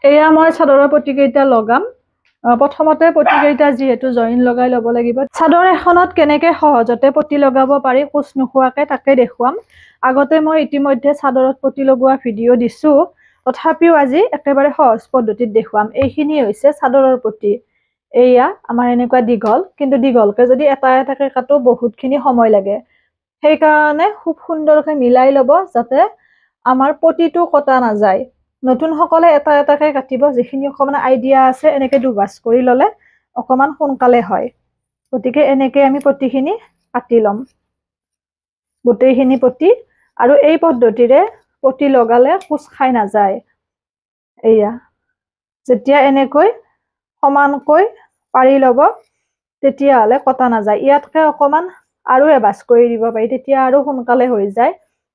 এয়া মই চাদৰৰ পটিকেইটা লগাম। প্ৰথমতে পটিকেইটা যিহেতু জইন লগাই ল'ব লাগিব। চাদৰ এখনত কেনেকে সহজতে পটি লগাব পাৰি কোচ নোখোৱাকে তাকে দেখুৱাম। আগতে মই ইতিমধ্যে চাদৰত পটি লগোৱা ভিডিঅ' দিছো, তথাপিও আজি একেবাৰে সহজ পদ্ধতিত দেখুৱাম। এইখিনি হৈছে চাদৰৰ পটি। এয়া আমাৰ এনেকুৱা দীঘল, কিন্তু দীঘলকে যদি এটা এটাকে কাটো বহুতখিনি সময় লাগে। সেইকাৰণে খুব সুন্দৰকৈ মিলাই ল'ব যাতে আমাৰ পটিটো কটা নাযায়। নতুন সকলে এটা এটাকে কাটিব, যিখিনি অকমান আইডিয়া আছে এনেকে দুভাজ কৰি ললে অকমান সোনকালে হয়। গতিকে এনেকে আমি পটিখিনি কাটি ল'ম, গোটেইখিনি পটি। আৰু এই পদ্ধতিৰে পটি লগালে কোচ খাই নাযায়। এয়া যেতিয়া এনেকৈ সমানকৈ পাৰি ল'ব তেতিয়াহ'লে কটা নাযায়। ইয়াতকে অকমান আৰু এভাজ কৰি দিব পাৰি, তেতিয়া আৰু সোনকালে হৈ যায়।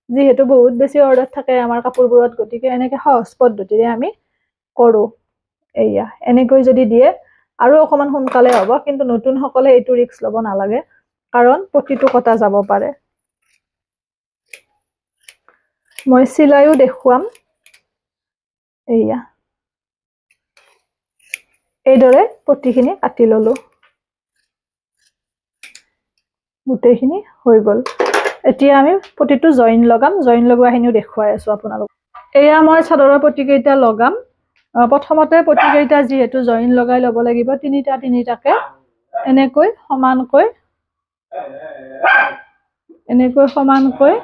যিহেতু বহুত বেছি অৰ্ডাৰ থাকে আমাৰ কাপোৰবোৰত, গতিকে এনেকে সহজ পদ্ধতিৰে আমি কৰো। এয়া এনেকৈ যদি দিয়ে আৰু অকমান সোনকালে হ'ব, কিন্তু নতুন সকলে এইটো ৰিস্ক ল'ব নালাগে, কাৰণ পটিটো কটা যাব পাৰে। মই চিলাইও দেখুৱাম। এয়া এইদৰে পটিখিনি কাটি ললো, গোটেইখিনি হৈ গ'ল। এতিয়া আমি পটিটো জইন লগাম, জইন লগোৱাখিনিও দেখুৱাই আছো আপোনালোক। এয়া মই চাদৰৰ পটিকেইটা লগাম। প্ৰথমতে পটিকেইটা যিহেতু জইন লগাই ল'ব লাগিব, তিনিটা তিনিটাকে এনেকৈ সমানকৈ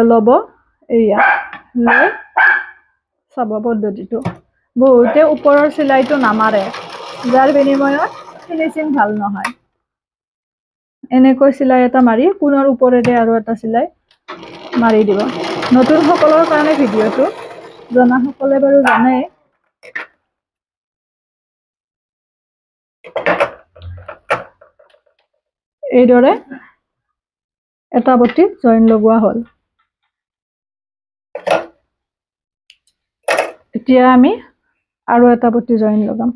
ল'ব। এয়া লৈ চাব পদ্ধতিটো। বহুতে ওপৰৰ চিলাইটো নামাৰে, যাৰ বিনিময়ত ফিনিচিং ভাল নহয়। এনেকৈ চিলাই এটা মাৰি পুনৰ ওপৰেৰে আৰু এটা চিলাই মাৰি দিব। নতুন সকলৰ কাৰণে ভিডিঅ'টো, জনা সকলে বাৰু জানে। এইদৰে এটা পটি জইন লগোৱা হ'ল। এতিয়া আমি আৰু এটা পটি জইন লগাম।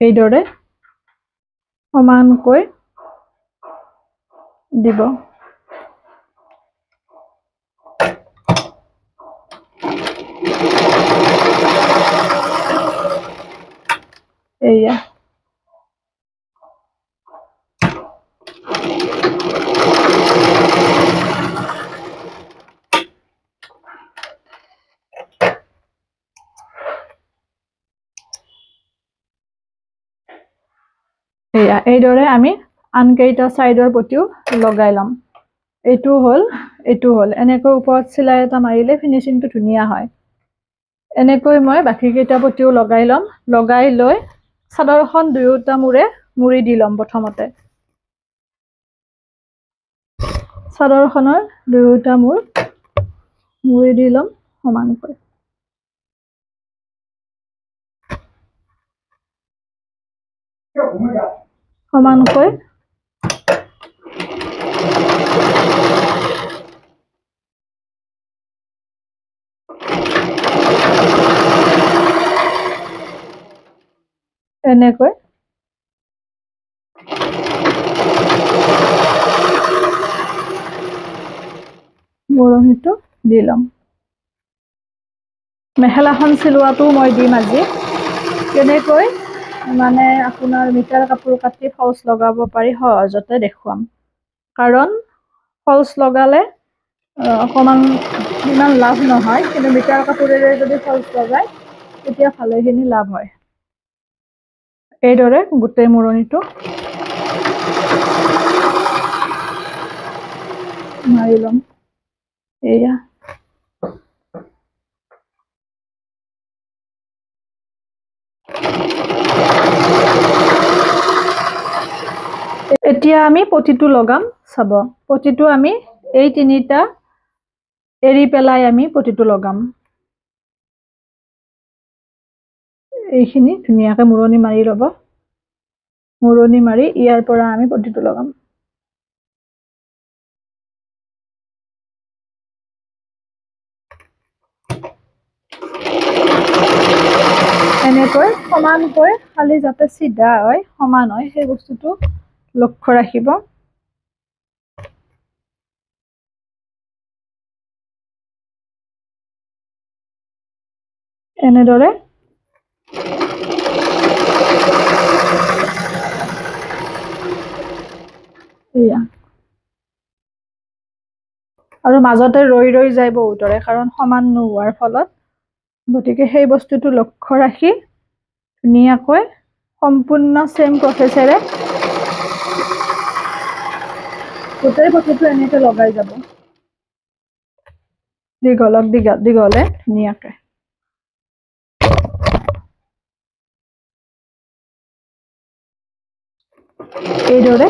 এইদৰে সমানকৈ দিব। এয়া এইদৰে আমি আনকেইটা চাইডৰ পটিও লগাই ল'ম। এইটো হ'ল, এইটো হ'ল। এনেকৈ ওপৰত চিলাই এটা মাৰিলে ফিনিচিংটো ধুনীয়া হয়। এনেকৈ মই বাকী কেইটা পটিও লগাই ল'ম। লগাই লৈ চাদৰখন দুয়োটা মূৰে মুৰি দি ল'ম। প্ৰথমতে চাদৰখনৰ দুয়োটা মূৰ মুৰি দি ল'ম সমানকৈ। সমানকৈ এনেকৈ মূৰণিটো দি ল'ম। মেখেলাখন চিলোৱাটো মই দিম আজি, কেনেকৈ মানে আপোনাৰ মিটাৰ কাপোৰ কাটি ফলচ লগাব পাৰি সহজতে দেখুৱাম। কাৰণ ফলচ লগালে অকণমান ইমান লাভ নহয়, কিন্তু মিটাৰ কাপোৰেৰে যদি ফলচ লগায় তেতিয়া ভালেখিনি লাভ হয়। এইদৰে গোটেই মূৰণিটো মাৰি ল'ম। এয়া এতিয়া আমি পটিটো লগাম। চাব, পটিটো আমি এই তিনিটা এৰি পেলাই আমি পটিটো লগাম। এইখিনি ধুনীয়াকে মূৰণি মাৰি ল'ব। মূৰণি মাৰি ইয়াৰ পৰা আমি পটিটো লগাম। এনেকৈ সমানকৈ, খালি যাতে চিধা হয়, সমান হয়, সেই বস্তুটো লক্ষ্য ৰাখিব। এনেদৰে এয়া আৰু মাজতে ৰৈ যায় বহুতৰে, কাৰণ সমান নোহোৱাৰ ফলত। গতিকে সেই বস্তুটো লক্ষ্য ৰাখি ধুনীয়াকৈ সম্পূৰ্ণ সেম প্ৰচেছেৰে গোটেই পটিটো এনেকে লগাই যাব, দীঘলে ধুনীয়াকে। এইদৰে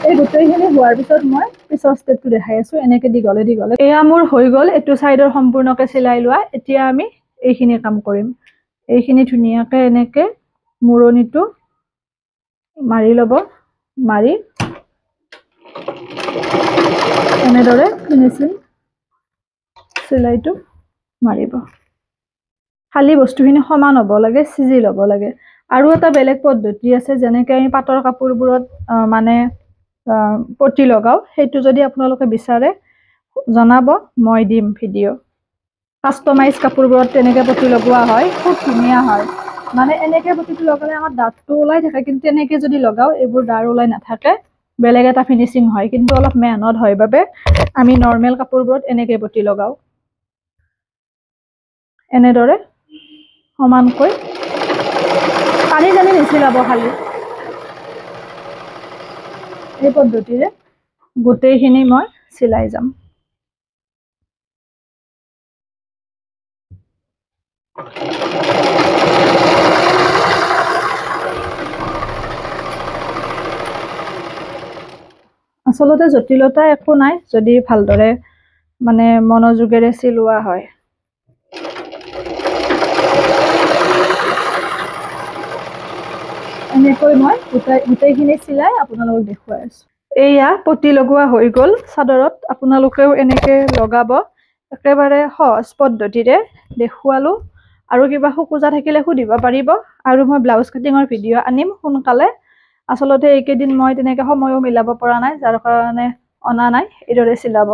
এই গোটেইখিনি হোৱাৰ পিছত মই পিছৰ ষ্টেপটো দেখাই আছো। এনেকে দীঘলে এয়া মোৰ হৈ গ'ল এইটো চাইডৰ সম্পূৰ্ণকে চিলাই লোৱা। এতিয়া আমি এইখিনি কাম কৰিম। এইখিনি ধুনীয়াকে এনেকে মুৰণিটো মাৰি ল'ব, মাৰি এনেদৰে ফিনিচিং চিলাইটো মাৰিব। খালি বস্তুখিনি সমান হ'ব লাগে, চিজিল হ'ব লাগে। আৰু এটা বেলেগ পদ্ধতি আছে, যেনেকে আমি পাটৰ কাপোৰবোৰত মানে পটি লগাও, সেইটো যদি আপোনালোকে বিচাৰে জনাব, মই দিম ভিডিঅ'। কাষ্টমাইজ কাপোৰবোৰত তেনেকে পটি লগোৱা হয়, খুব ধুনীয়া হয়। মানে এনেকে পটিটো লগালে আমাৰ দাঁতটো ওলাই থাকে, কিন্তু এনেকে যদি লগাও এইবোৰ দাঁত ওলাই নাথাকে, বেলেগ এটা ফিনিচিং হয়। কিন্তু অলপ মেহনত হয় বাবে আমি নৰ্মেল কাপোৰবোৰত এনেকে পটি লগাও। এনেদৰে সমানকৈ পানী নিচিলাব, খালি এই পদ্ধতিৰে গোটেইখিনি মই চিলাই যাম। আচলতে জটিলতা একো নাই, যদি ভালদৰে মানে মনোযোগেৰে চিলোৱা হয়। এনেকৈ মই গোটেইখিনি চিলাই আপোনালোকক দেখুৱাই আছো। এয়া পটি লগোৱা হৈ গ'ল চাদৰত। আপোনালোকেও এনেকে লগাব, একেবাৰে সহজ পদ্ধতিৰে দেখুৱালো। আৰু কিবা খোকোজা থাকিলে সুধিব পাৰিব। আৰু মই ব্লাউজ কাটিঙৰ ভিডিঅ' আনিম সোনকালে। আচলতে এইকেইদিন মই তেনেকে সময়ো মিলাব পৰা নাই, যাৰ কাৰণে অনা নাই। এইদৰে চিলাব।